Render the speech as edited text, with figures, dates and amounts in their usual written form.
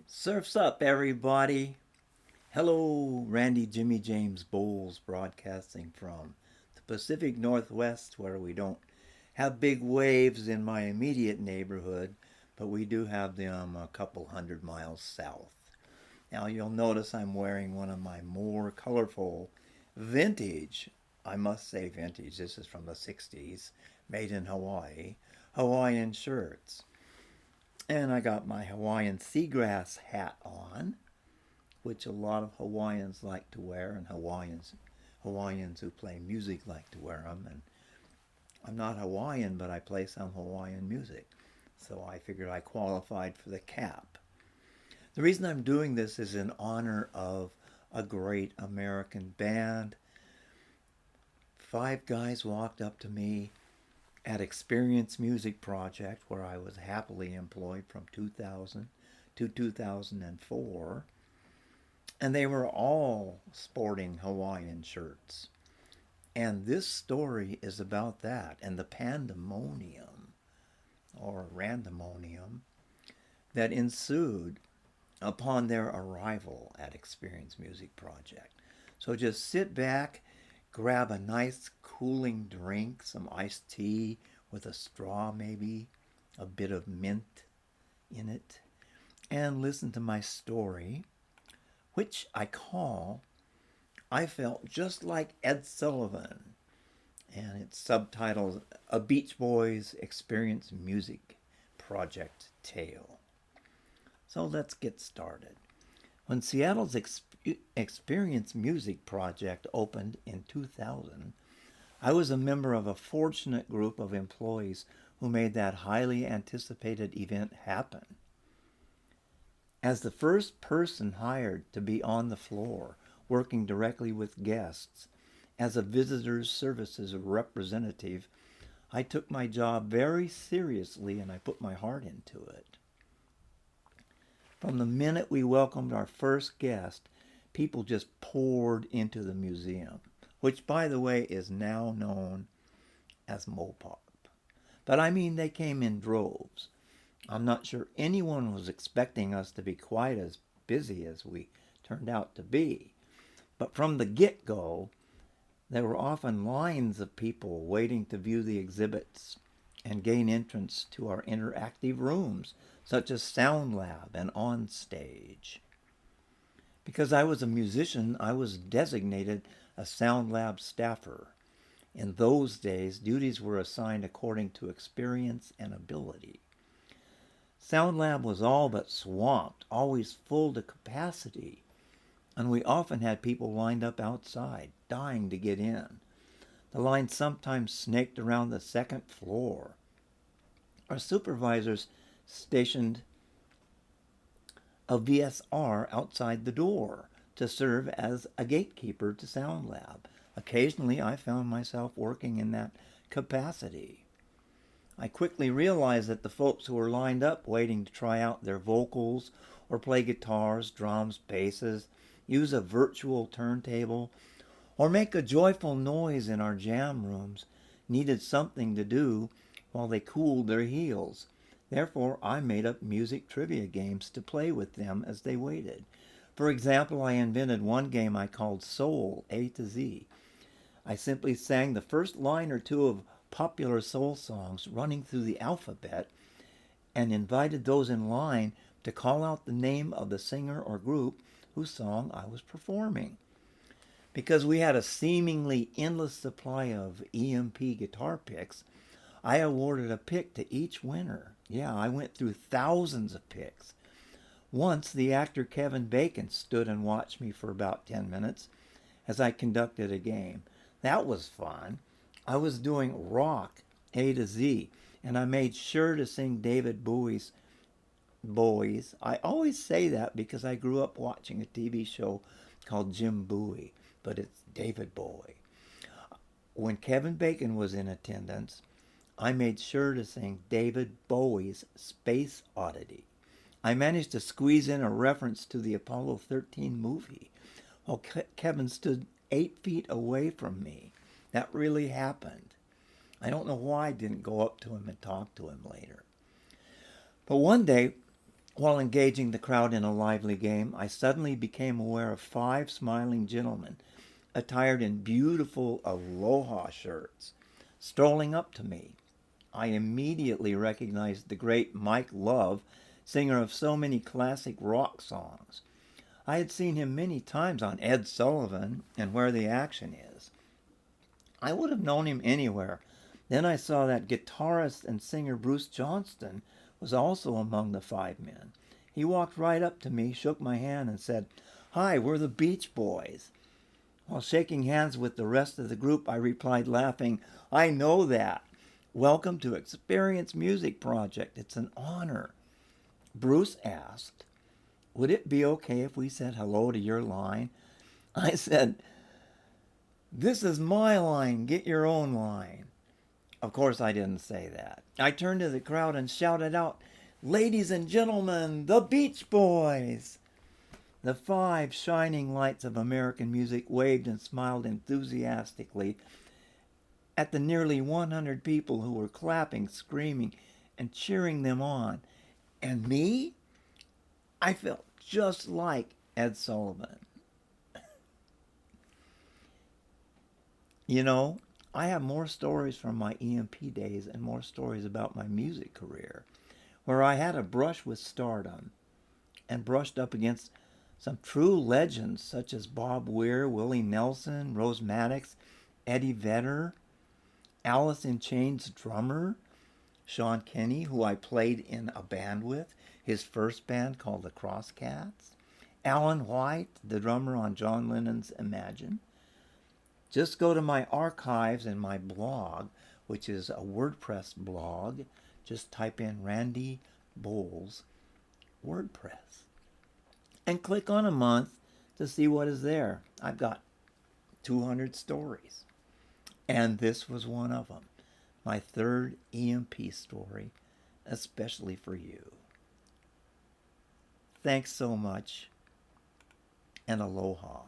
Surf's up, everybody. Hello, Randy Jimmy James Bowles broadcasting from the Pacific Northwest, where we don't have big waves in my immediate neighborhood, but we do have them a couple hundred miles south. Now, you'll notice I'm wearing one of my more colorful vintage, I must say vintage, this is from the 60s, made in Hawaii, Hawaiian shirts. And I got my Hawaiian seagrass hat on, which a lot of Hawaiians like to wear, and Hawaiians who play music like to wear them. And I'm not Hawaiian, but I play some Hawaiian music, so I figured I qualified for the cap. The reason I'm doing this is in honor of a great American band. Five guys walked up to me at Experience Music Project, where I was happily employed from 2000 to 2004, and they were all sporting Hawaiian shirts. And this story is about that and the pandemonium or randemonium that ensued upon their arrival at Experience Music Project. So just sit back, grab a nice cooling drink, some iced tea with a straw maybe, a bit of mint in it, and listen to my story, which I call I Felt Just Like Ed Sullivan, and it's subtitled A Beach Boys Experience Music Project Tale. So let's get started. When Seattle's Experience Music Project opened in 2000, I was a member of a fortunate group of employees who made that highly anticipated event happen. As the first person hired to be on the floor, working directly with guests, as a visitor's services representative, I took my job very seriously and I put my heart into it. From the minute we welcomed our first guest, people just poured into the museum, which, by the way, is now known as Mopop. But I mean, they came in droves. I'm not sure anyone was expecting us to be quite as busy as we turned out to be. But from the get-go, there were often lines of people waiting to view the exhibits and gain entrance to our interactive rooms, such as Sound Lab and On Stage. Because I was a musician, I was designated a Sound Lab staffer. In those days, duties were assigned according to experience and ability. Sound Lab was all but swamped, always full to capacity, and we often had people lined up outside, dying to get in. The line sometimes snaked around the second floor. Our supervisors stationed a VSR outside the door to serve as a gatekeeper to Sound Lab. Occasionally, I found myself working in that capacity. I quickly realized that the folks who were lined up waiting to try out their vocals or play guitars, drums, basses, use a virtual turntable, or make a joyful noise in our jam rooms needed something to do while they cooled their heels. Therefore, I made up music trivia games to play with them as they waited. For example, I invented one game I called Soul A to Z. I simply sang the first line or two of popular soul songs running through the alphabet and invited those in line to call out the name of the singer or group whose song I was performing. Because we had a seemingly endless supply of EMP guitar picks, I awarded a pick to each winner. Yeah, I went through thousands of picks. Once, the actor Kevin Bacon stood and watched me for about 10 minutes as I conducted a game. That was fun. I was doing rock A to Z, and I made sure to sing David Bowie's Boys. I always say that because I grew up watching a TV show called Jim Bowie, but it's David Bowie. When Kevin Bacon was in attendance, I made sure to sing David Bowie's Space Oddity. I managed to squeeze in a reference to the Apollo 13 movie while Kevin stood 8 feet away from me. That really happened. I don't know why I didn't go up to him and talk to him later. But one day, While engaging the crowd in a lively game, I suddenly became aware of 5 smiling gentlemen attired in beautiful aloha shirts strolling up to me. I immediately recognized the great Mike Love, singer of so many classic rock songs. I had seen him many times on Ed Sullivan and Where the Action Is. I would have known him anywhere. Then I saw that guitarist and singer Bruce Johnston was also among the 5 men. He walked right up to me, shook my hand, and said, "Hi, we're the Beach Boys." While shaking hands with the rest of the group, I replied, laughing, "I know that. Welcome to Experience Music Project. It's an honor." Bruce asked, "Would it be okay if we said hello to your line?" I said, "This is my line. Get your own line." Of course, I didn't say that. I turned to the crowd and shouted out, "Ladies and gentlemen, the Beach Boys!" The 5 shining lights of American music waved and smiled enthusiastically at the nearly 100 people who were clapping, screaming, and cheering them on. And me? I felt just like Ed Sullivan. You know, I have more stories from my EMP days and more stories about my music career, where I had a brush with stardom and brushed up against some true legends such as Bob Weir, Willie Nelson, Rose Maddox, Eddie Vedder, Alice in Chains drummer, Sean Kenny, who I played in a band with, his first band called the Crosscats, Alan White, the drummer on John Lennon's Imagine. Just go to my archives and my blog, which is a WordPress blog. Just type in Randy Bowles WordPress and click on a month to see what is there. I've got 200 stories, and this was one of them. My 3rd EMP story, especially for you. Thanks so much, and aloha.